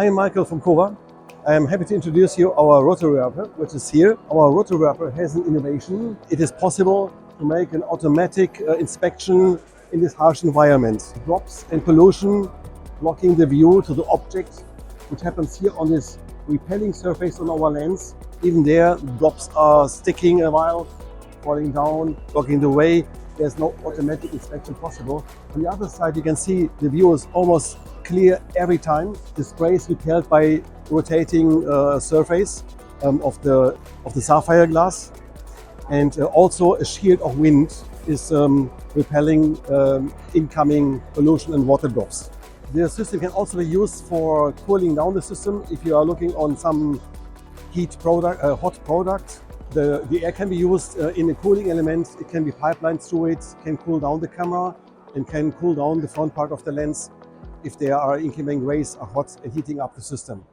I'm Michael from Kowa. I'm happy to introduce you our rotary repel, which is here. Our rotary repel has an innovation. It is possible to make an automatic inspection in this harsh environment. Drops and pollution blocking the view to the object, which happens here on this repelling surface on our lens. Even there, drops are sticking a while, falling down, blocking the way. There's no automatic inspection possible. On the other side, you can see the view is almost clear every time. The spray is repelled by rotating surface of the sapphire glass, and also a shield of wind is repelling incoming pollution and water drops. The system can also be used for cooling down the system. If you are looking on some hot product, the air can be used in a cooling element. It can be pipelined through it, can cool down the camera and can cool down the front part of the lens if there are incoming rays are hot and heating up the system.